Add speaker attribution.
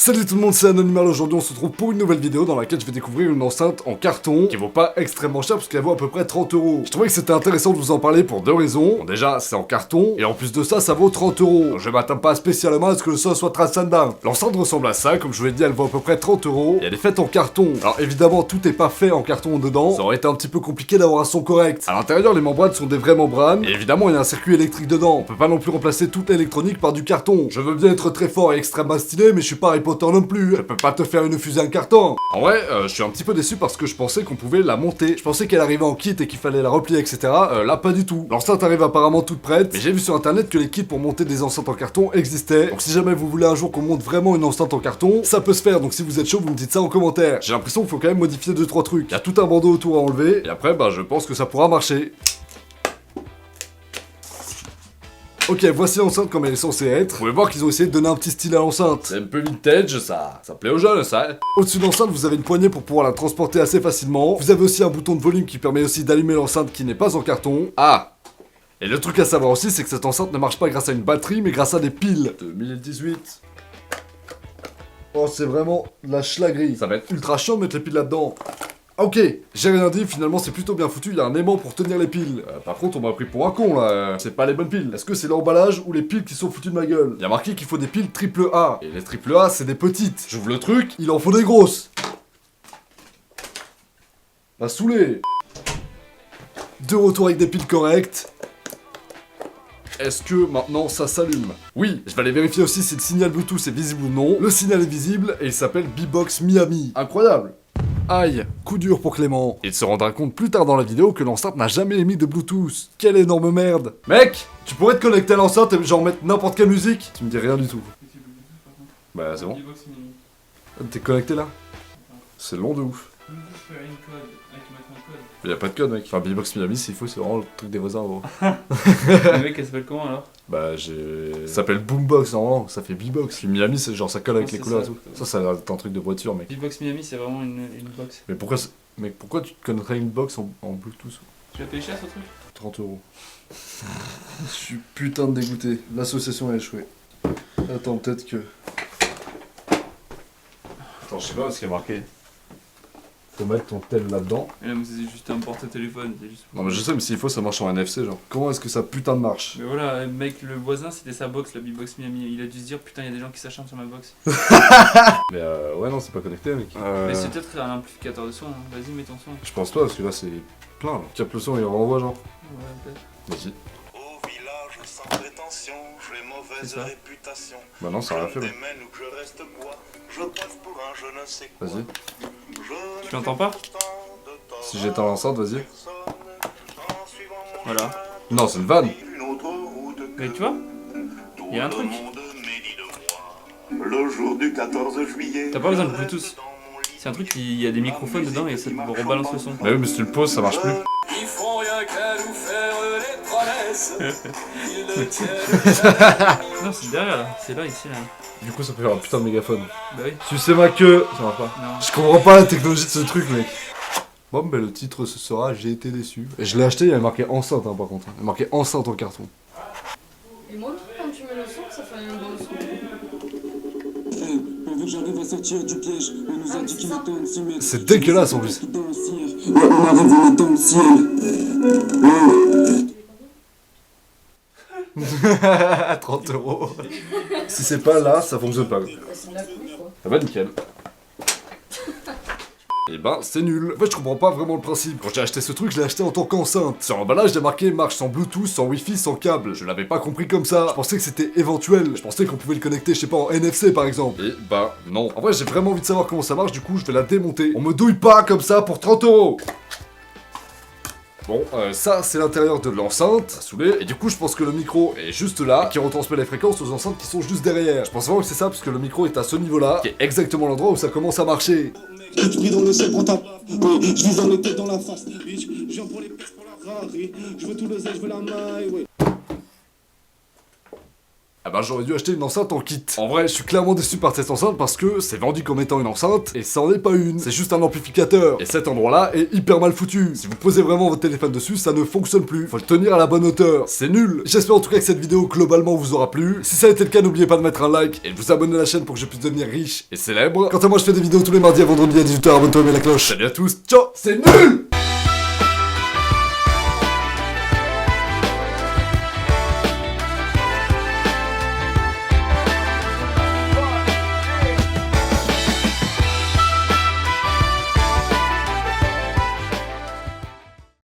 Speaker 1: Salut tout le monde, c'est Anonymal. Aujourd'hui on se retrouve pour une nouvelle vidéo dans laquelle je vais découvrir une enceinte en carton qui vaut pas extrêmement cher parce qu'elle vaut à peu près 30 euros. Je trouvais que c'était intéressant de vous en parler pour deux raisons. Bon, déjà c'est en carton et en plus de ça ça vaut 30 euros. Donc, je m'attends pas spécialement à ce que le son soit transcendant. L'enceinte ressemble à ça, comme je vous l'ai dit elle vaut à peu près 30 euros et elle est faite en carton. Alors évidemment tout est pas fait en carton dedans, ça aurait été un petit peu compliqué d'avoir un son correct. À l'intérieur les membranes sont des vraies membranes et évidemment il y a un circuit électrique dedans. On peut pas non plus remplacer toute l'électronique par du carton. Je veux bien être très fort et extrêmement stylé mais je suis pas Harry Potter non plus. Je peux pas te faire une fusée en carton. En vrai, je suis un petit peu déçu parce que je pensais qu'on pouvait la monter. Je pensais qu'elle arrivait en kit et qu'il fallait la replier, etc. Là, pas du tout. L'enceinte arrive apparemment toute prête. Mais j'ai vu sur internet que les kits pour monter des enceintes en carton existaient. Donc si jamais vous voulez un jour qu'on monte vraiment une enceinte en carton, ça peut se faire. Donc si vous êtes chaud, vous me dites ça en commentaire. J'ai l'impression qu'il faut quand même modifier 2-3 trucs. Il y a tout un bandeau autour à enlever. Et après, bah je pense que ça pourra marcher. Ok, voici l'enceinte comme elle est censée être. Vous pouvez voir qu'ils ont essayé de donner un petit style à l'enceinte. C'est un peu vintage, ça plaît aux jeunes, ça. Au-dessus de l'enceinte, vous avez une poignée pour pouvoir la transporter assez facilement. Vous avez aussi un bouton de volume qui permet aussi d'allumer l'enceinte qui n'est pas en carton. Ah! Et le truc à savoir aussi, c'est que cette enceinte ne marche pas grâce à une batterie, mais grâce à des piles. 2018. Oh, c'est vraiment de la schlagerie. Ça va être ultra chiant de mettre les piles là-dedans. Ok, j'ai rien dit, finalement c'est plutôt bien foutu, il y a un aimant pour tenir les piles. Par contre on m'a pris pour un con là, c'est pas les bonnes piles. Est-ce que c'est l'emballage ou les piles qui sont foutues de ma gueule? Il y a marqué qu'il faut des piles triple A, et les triple A c'est des petites. J'ouvre le truc, il en faut des grosses. La saoulé. De retour avec des piles correctes. Est-ce que maintenant ça s'allume? Oui, je vais aller vérifier aussi si le signal Bluetooth est visible ou non. Le signal est visible et il s'appelle B-Box Miami. Incroyable. Aïe, coup dur pour Clément. Il se rendra compte plus tard dans la vidéo que l'enceinte n'a jamais émis de Bluetooth. Quelle énorme merde. Mec, tu pourrais te connecter à l'enceinte et genre mettre n'importe quelle musique? Tu me dis rien du tout. Bah c'est bon. T'es connecté là? C'est long de ouf. Y'a pas de code mec. Enfin B-Box Miami s'il faut, c'est vraiment le truc des voisins gros.
Speaker 2: Le mec elle s'appelle comment alors?
Speaker 1: Bah j'ai... Ça s'appelle Boombox normalement, ça fait B-Box. Puis Miami c'est genre ça colle avec les couleurs et tout. Ça a l'air d'être un truc de voiture mec.
Speaker 2: B-Box Miami c'est vraiment une box.
Speaker 1: Mais pourquoi mec, pourquoi tu te connecterais une box en Bluetooth?
Speaker 2: Tu l'as payé cher ce truc?
Speaker 1: 30 euros. Je suis putain de dégoûté. L'association a échoué. Attends, peut-être que... Attends, je sais pas ce qu'il y a marqué. Faut mettre ton tel là-dedans.
Speaker 2: Mais là, c'est juste un porte-téléphone. Juste...
Speaker 1: Non mais je sais, mais s'il faut, ça marche en NFC, genre. Comment est-ce que ça putain de marche?
Speaker 2: Mais voilà, mec, le voisin, c'était sa box, la B-Box Miami. Il a dû se dire, putain, il y a des gens qui s'acharnent sur ma box.
Speaker 1: Mais ouais, non, c'est pas connecté, mec.
Speaker 2: Mais c'est peut-être un amplificateur de son, hein. Vas-y, mets ton son.
Speaker 1: Je pense pas, parce que là, c'est plein, là. Capte le son et renvoie, genre.
Speaker 2: Ouais, peut-être.
Speaker 1: Vas-y.
Speaker 3: Au village sans prétention, j'ai mauvaise réputation.
Speaker 1: Bah non, ça a rien fait,
Speaker 3: Je
Speaker 1: mec.
Speaker 3: démène ou que je reste bois, je passe pour un je ne sais quoi.
Speaker 1: Vas-y.
Speaker 2: Tu l'entends pas?
Speaker 1: Si j'éteins l'enceinte, vas-y.
Speaker 2: Voilà.
Speaker 1: Non, c'est une vanne.
Speaker 2: Mais tu vois? Il y a un truc.
Speaker 3: Le jour du 14 juillet.
Speaker 2: T'as pas besoin de Bluetooth. C'est un truc, il y a des microphones dedans et ça te rebalance le son.
Speaker 1: Bah oui, mais si tu le poses, ça marche plus.
Speaker 4: Ils font rien qu'à nous faire les promesses. Ils ne tiennent
Speaker 2: Non, c'est derrière là. C'est là, ici là.
Speaker 1: Du coup, ça peut faire un putain de mégaphone.
Speaker 2: Bah oui.
Speaker 1: Sucez ma queue. Ça marche pas.
Speaker 2: Non.
Speaker 1: Je comprends pas la technologie de ce truc, mec. Bon, ben le titre ce sera J'ai été déçu. Et je l'ai acheté, il y a marqué enceinte, hein, par contre. Il y a marqué enceinte en carton.
Speaker 5: Et moi, quand tu mets le son, ça fait un bon son.
Speaker 6: On veut que j'arrive à sortir du piège. On nous a dit qu'il était en 6 mètres.
Speaker 1: C'est dégueulasse en plus.
Speaker 6: On arrive à mettre dans le ciel.
Speaker 1: 30 euros. Si c'est pas là, ça fonctionne pas.
Speaker 5: C'est de la couille, quoi.
Speaker 1: Ça va nickel. Et ben c'est nul. En fait je comprends pas vraiment le principe. Quand j'ai acheté ce truc, je l'ai acheté en tant qu'enceinte. Sur l'emballage il y a marqué marche sans Bluetooth, sans Wi-Fi, sans câble. Je l'avais pas compris comme ça. Je pensais que c'était éventuel. Je pensais qu'on pouvait le connecter, je sais pas, en NFC par exemple. Et bah non. En vrai j'ai vraiment envie de savoir comment ça marche, du coup je vais la démonter. On me douille pas comme ça pour 30 euros. Bon, ça c'est l'intérieur de l'enceinte, ça saoulé, et du coup je pense que le micro est juste là, qui retransmet les fréquences aux enceintes qui sont juste derrière. Je pense vraiment que c'est ça, parce que le micro est à ce niveau-là, qui est exactement l'endroit où ça commence à marcher.
Speaker 6: Je prie dans le ciel, prends ta... Oui, je vise dans les têtes, dans la face. Oui, je viens pour les pièces, pour la Ferrari. Je veux tout le zèle, je veux la maille, oui.
Speaker 1: ah bah j'aurais dû acheter une enceinte en kit. En vrai, je suis clairement déçu par cette enceinte parce que c'est vendu comme étant une enceinte et ça en est pas une. C'est juste un amplificateur. Et cet endroit-là est hyper mal foutu. Si vous posez vraiment votre téléphone dessus, ça ne fonctionne plus. Faut le tenir à la bonne hauteur. C'est nul. J'espère en tout cas que cette vidéo globalement vous aura plu. Si ça a été le cas, n'oubliez pas de mettre un like et de vous abonner à la chaîne pour que je puisse devenir riche et célèbre. Quant à moi, je fais des vidéos tous les mardis à vendredi à 18h. Abonne-toi et mets la cloche. Salut à tous. Ciao. C'est nul.